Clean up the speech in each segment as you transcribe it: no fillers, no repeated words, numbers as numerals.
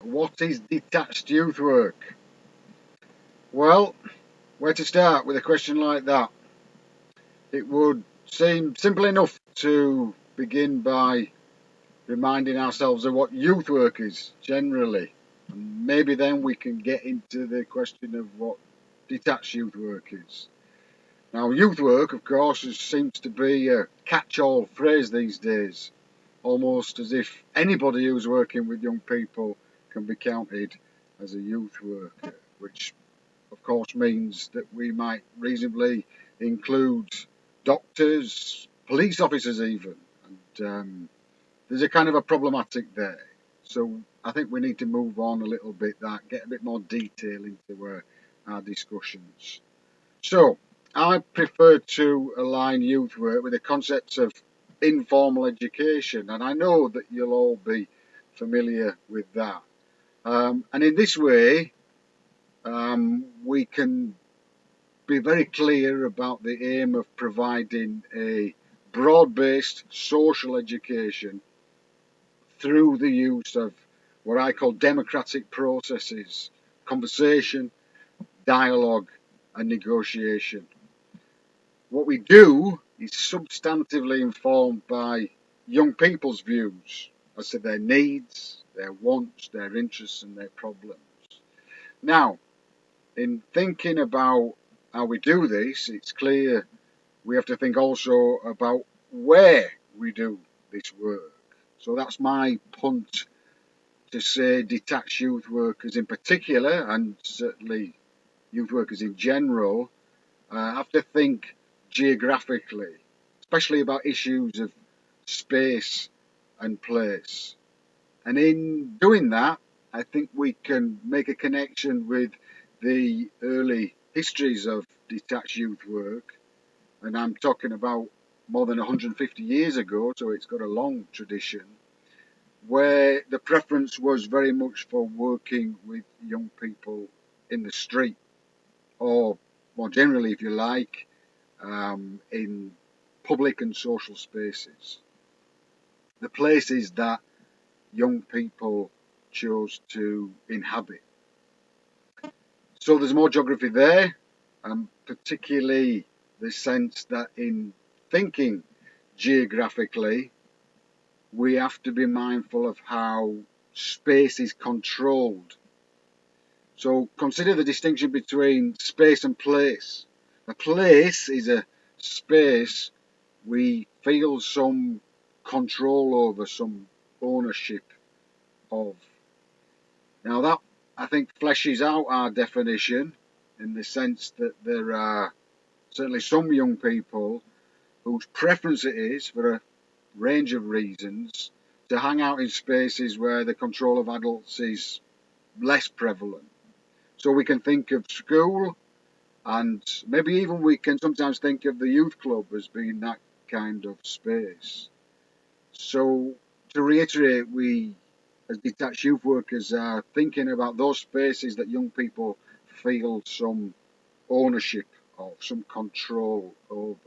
What is detached youth work? Well, where to start with a question like that? It would seem simple enough to begin by reminding ourselves of what youth work is generally. And maybe then we can get into the question of what detached youth work is. Now, youth work, of course, seems to be a catch-all phrase these days, almost as if anybody who's working with young people can be counted as a youth worker, which of course means that we might reasonably include doctors, police officers even, and there's a kind of a problematic there. So I think we need to move on a little bit, get a bit more detail into our discussions. So I prefer to align youth work with the concepts of informal education, and I know that you'll all be familiar with that. And in this way, we can be very clear about the aim of providing a broad-based social education through the use of what I call democratic processes, conversation, dialogue, and negotiation. What we do is substantively informed by young people's views as to their needs, their wants, their interests, and their problems. Now, in thinking about how we do this, it's clear we have to think also about where we do this work. So that's my punt to say detached youth workers in particular, and certainly youth workers in general, have to think geographically, especially about issues of space and place. And in doing that, I think we can make a connection with the early histories of detached youth work. And I'm talking about more than 150 years ago, so it's got a long tradition, where the preference was very much for working with young people in the street, or more generally, if you like, in public and social spaces, the places that young people chose to inhabit. So there's more geography there, and particularly the sense that in thinking geographically, we have to be mindful of how space is controlled. So consider the distinction between space and place. A place is a space we feel some control over, some ownership of. Now that, I think, fleshes out our definition in the sense that there are certainly some young people whose preference it is, for a range of reasons, to hang out in spaces where the control of adults is less prevalent. So we can think of school, and maybe even we can sometimes think of the youth club as being that kind of space. So to reiterate, we as detached youth workers are thinking about those spaces that young people feel some ownership of, some control over.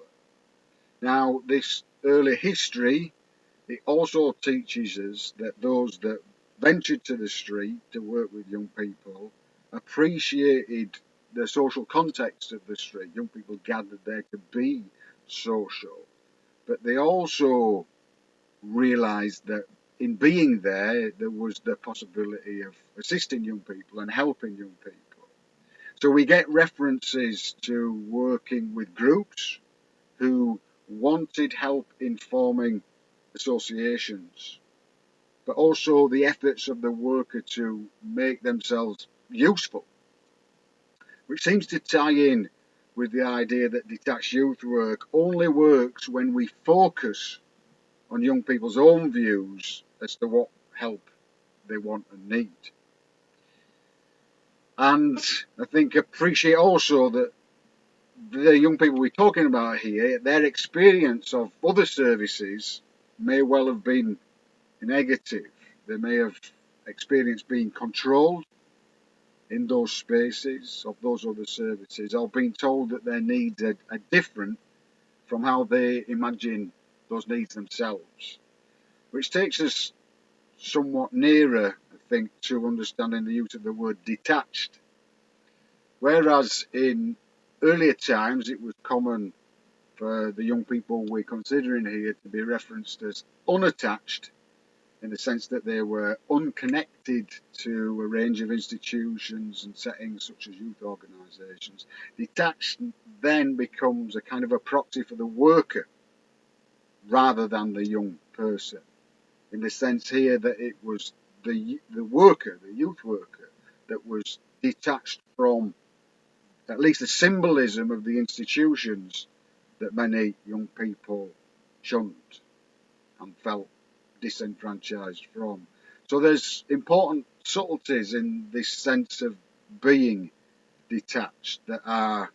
Now, this early history, it also teaches us that those that ventured to the street to work with young people appreciated the social context of the street. Young people gathered there to be social, but they also realised that in being there, there was the possibility of assisting young people and helping young people. So we get references to working with groups who wanted help in forming associations, but also the efforts of the worker to make themselves useful, which seems to tie in with the idea that detached youth work only works when we focus on young people's own views as to what help they want and need. And I think appreciate also that the young people we're talking about here, their experience of other services may well have been negative. They may have experienced being controlled in those spaces of those other services, or being told that their needs are different from how they imagine those needs themselves. Which takes us somewhat nearer, I think, to understanding the use of the word detached. Whereas in earlier times it was common for the young people we're considering here to be referenced as unattached, in the sense that they were unconnected to a range of institutions and settings such as youth organisations. Detached then becomes a kind of a proxy for the worker rather than the young person, in the sense here that it was the worker, the youth worker, that was detached from at least the symbolism of the institutions that many young people shunned and felt disenfranchised from. So there's important subtleties in this sense of being detached that are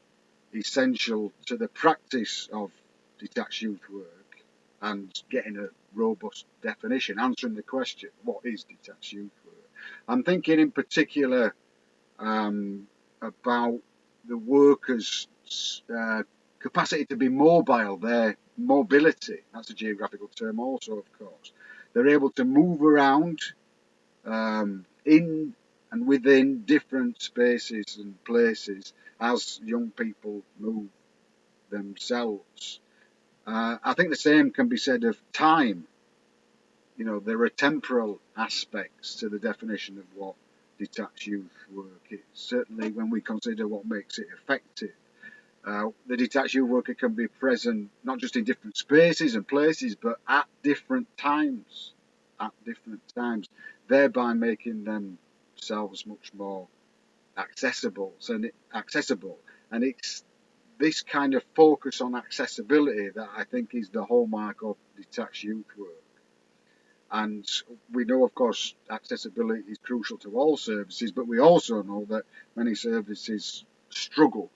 essential to the practice of detached youth work and getting a robust definition, answering the question, what is detached youth work? I'm thinking in particular about the workers' capacity to be mobile, their mobility. That's a geographical term also, of course. They're able to move around in and within different spaces and places as young people move themselves. I think the same can be said of time. You know, there are temporal aspects to the definition of what detached youth work is. Certainly when we consider what makes it effective. The detached youth worker can be present not just in different spaces and places, but at different times, thereby making themselves much more accessible. And it's this kind of focus on accessibility that I think is the hallmark of detached youth work. And we know, of course, accessibility is crucial to all services, but we also know that many services struggle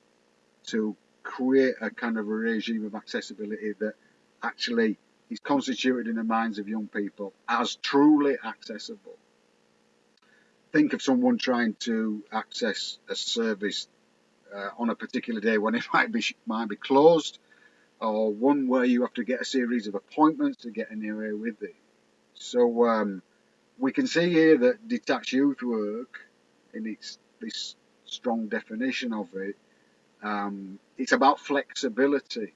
to create a kind of a regime of accessibility that actually is constituted in the minds of young people as truly accessible. Think of someone trying to access a service on a particular day when it might be closed, or one where you have to get a series of appointments to get anywhere with it. So we can see here that detached youth work, in this strong definition of it, it's about flexibility.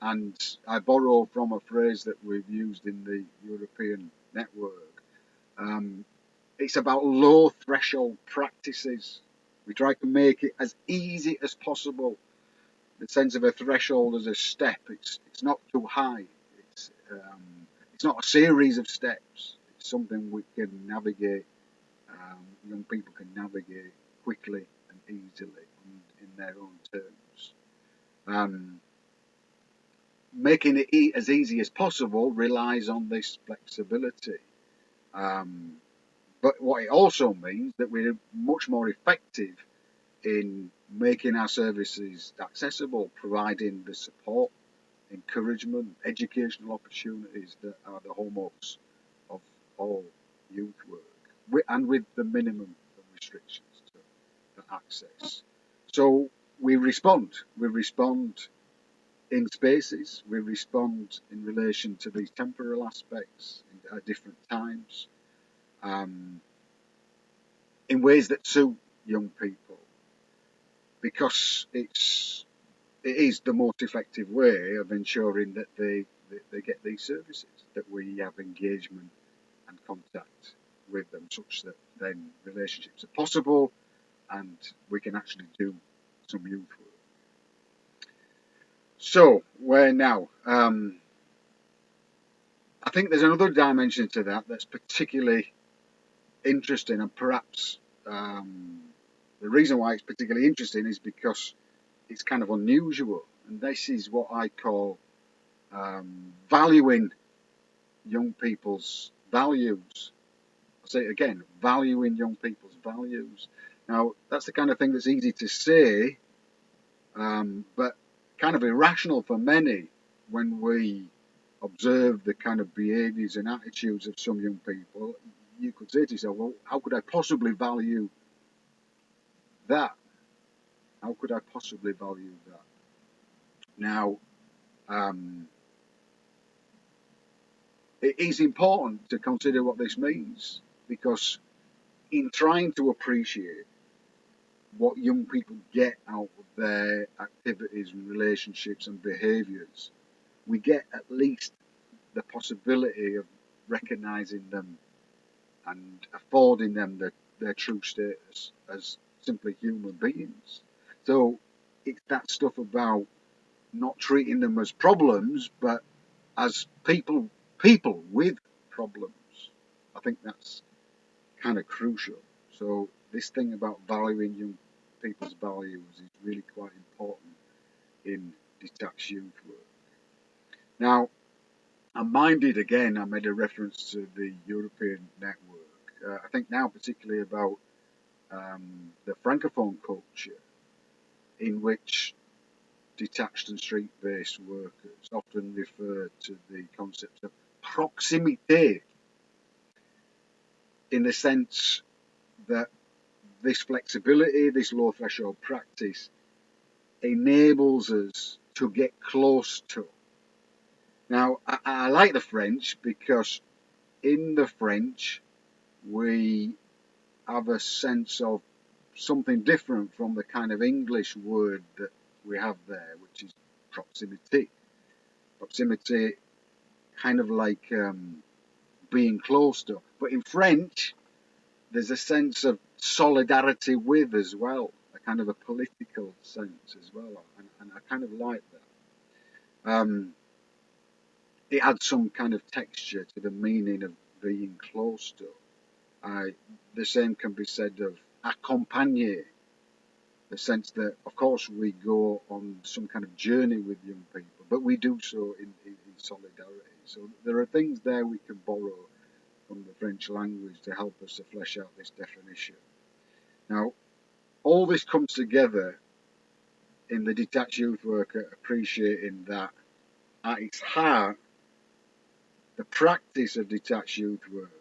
And I borrow from a phrase that we've used in the European network. It's about low threshold practices. We try to make it as easy as possible. The sense of a threshold as a step. It's not too high. It's not a series of steps. It's something we can navigate. Young people can navigate quickly and easily and in their own terms. Making it as easy as possible relies on this flexibility. But what it also means that we're much more effective in making our services accessible, providing the support, encouragement, educational opportunities that are the hallmarks of all youth work, and with the minimum of restrictions to access. So we respond in spaces, we respond in relation to these temporal aspects at different times, in ways that suit young people, because it is the most effective way of ensuring that they get these services, that we have engagement and contact with them, such that then relationships are possible and we can actually do some youth work. So where now? I think there's another dimension to that that's particularly interesting, and perhaps the reason why it's particularly interesting is because it's kind of unusual, and this is what I call valuing young people's values. I'll say it again, valuing young people's values. Now, that's the kind of thing that's easy to say, but kind of irrational for many when we observe the kind of behaviours and attitudes of some young people. You could say to yourself, well, how could I possibly value that? How could I possibly value that? Now, it is important to consider what this means, because in trying to appreciate what young people get out of their activities and relationships and behaviours, we get at least the possibility of recognising them and affording them their true status as simply human beings. So it's that stuff about not treating them as problems, but as people with problems. I think that's kind of crucial. So this thing about valuing young people's values is really quite important in detached youth work. Now, I'm minded again, I made a reference to the European network. I think now particularly about the Francophone culture, in which detached and street-based workers often refer to the concept of proximité, in the sense that this flexibility, this low threshold practice enables us to get close to. Now, I like the French because in the French we have a sense of something different from the kind of English word that we have there, which is proximity. Proximity, kind of like being close to. But in French, there's a sense of solidarity with as well, a kind of a political sense as well, and I kind of like that. It adds some kind of texture to the meaning of being close to. The same can be said of accompagner, the sense that, of course, we go on some kind of journey with young people, but we do so in solidarity. So there are things there we can borrow from the French language to help us to flesh out this definition. Now, all this comes together in the detached youth worker appreciating that at its heart, the practice of detached youth work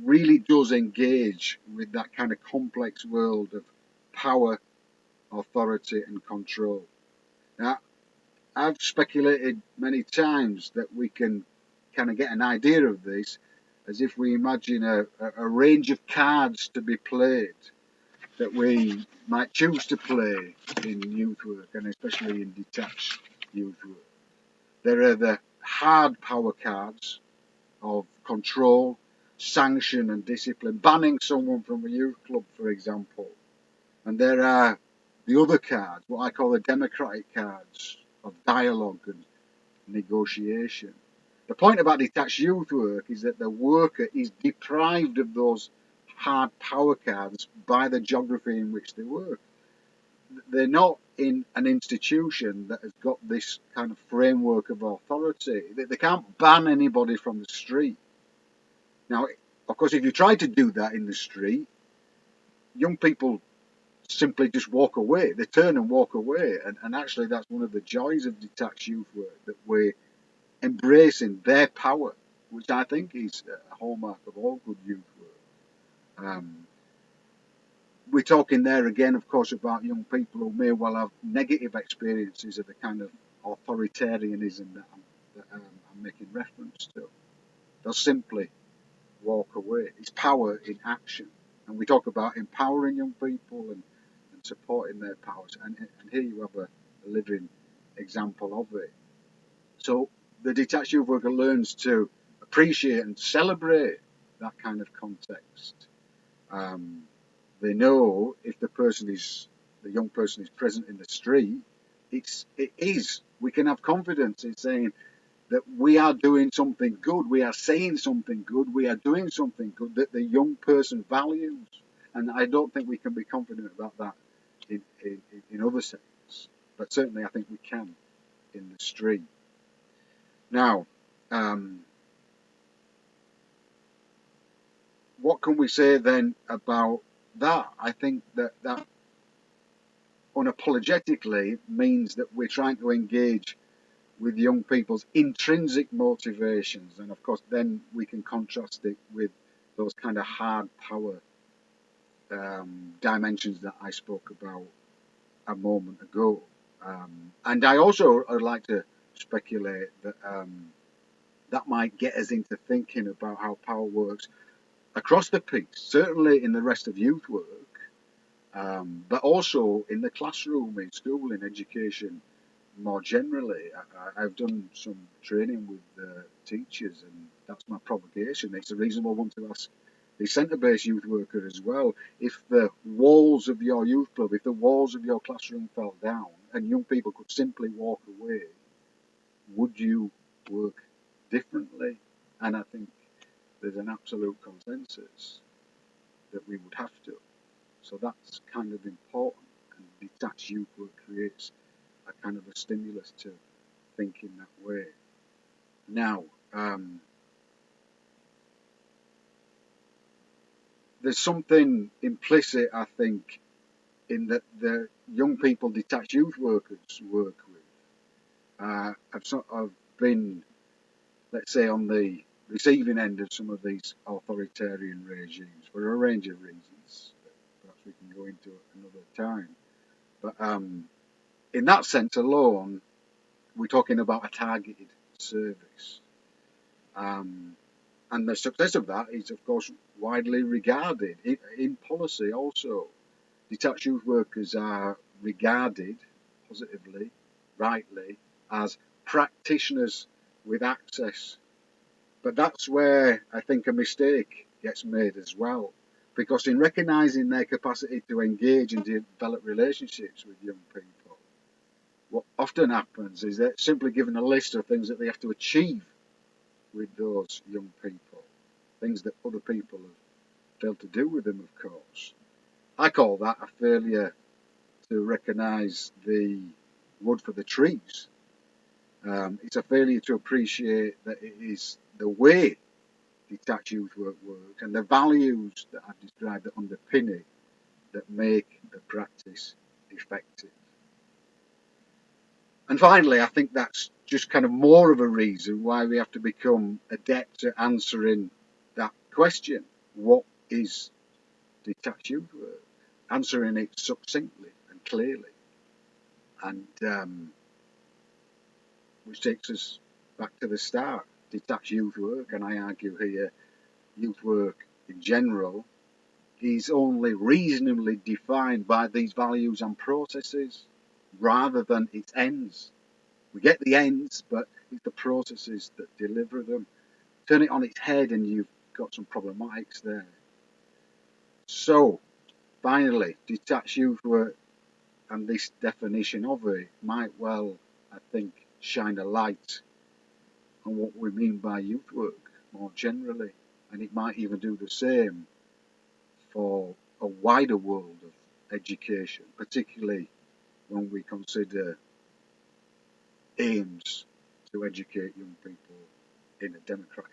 really does engage with that kind of complex world of power, authority, and control. Now, I've speculated many times that we can kind of get an idea of this as if we imagine a range of cards to be played that we might choose to play in youth work, and especially in detached youth work. There are the hard power cards of control, sanction and discipline, banning someone from a youth club, for example. And there are the other cards, what I call the democratic cards of dialogue and negotiation. The point about detached youth work is that the worker is deprived of those hard power cards by the geography in which they work. They're not in an institution that has got this kind of framework of authority. They can't ban anybody from the street. Now, of course, if you try to do that in the street, young people simply just walk away. They turn and walk away. And actually, that's one of the joys of detached youth work, that we're embracing their power, which I think is a hallmark of all good youth work. We're talking there again, of course, about young people who may well have negative experiences of the kind of authoritarianism that I'm making reference to. They'll simply walk away. It's power in action. And we talk about empowering young people and supporting their powers. And here you have a living example of it. So the detached youth worker learns to appreciate and celebrate that kind of context. They know if the young person is present in the street, we can have confidence in saying that we are doing something good, we are saying something good, we are doing something good that the young person values. And I don't think we can be confident about that in other settings, but certainly I think we can in the street. Now, what can we say then about that? I think that unapologetically means that we're trying to engage with young people's intrinsic motivations, and of course then we can contrast it with those kind of hard power dimensions that I spoke about a moment ago. And I also would like to speculate that that might get us into thinking about how power works across the piece, certainly in the rest of youth work, but also in the classroom, in school, in education more generally. I've done some training with teachers, and that's my provocation. It's a reasonable one to ask the centre-based youth worker as well. If the walls of your youth club, if the walls of your classroom fell down and young people could simply walk away, would you work differently? And I think there's an absolute consensus that we would have to. So that's kind of important, and detached youth work creates a kind of a stimulus to think in that way. Now, there's something implicit, I think, in that the young people detached youth workers work with. I've sort of been, let's say, on the receiving end of some of these authoritarian regimes for a range of reasons that perhaps we can go into at another time. But in that sense alone, we're talking about a targeted service. Um, and the success of that is, of course, widely regarded. In policy also, detached youth workers are regarded positively, rightly, as practitioners with access. But that's where I think a mistake gets made as well. Because in recognising their capacity to engage and develop relationships with young people, what often happens is they're simply given a list of things that they have to achieve with those young people, things that other people have failed to do with them, of course. I call that a failure to recognise the wood for the trees. It's a failure to appreciate that it is the way detached youth work works and the values that I've described that underpin it that make the practice effective. And finally, I think that's just kind of more of a reason why we have to become adept at answering that question. What is detached youth work? Answering it succinctly and clearly. And which takes us back to the start. Detached youth work, and I argue here, youth work in general, is only reasonably defined by these values and processes rather than its ends. We get the ends, but it's the processes that deliver them. Turn it on its head and you've got some problematics there. So, finally, detached youth work and this definition of it might well, I think, shine a light on what we mean by youth work more generally. And it might even do the same for a wider world of education, particularly when we consider aims to educate young people in a democratic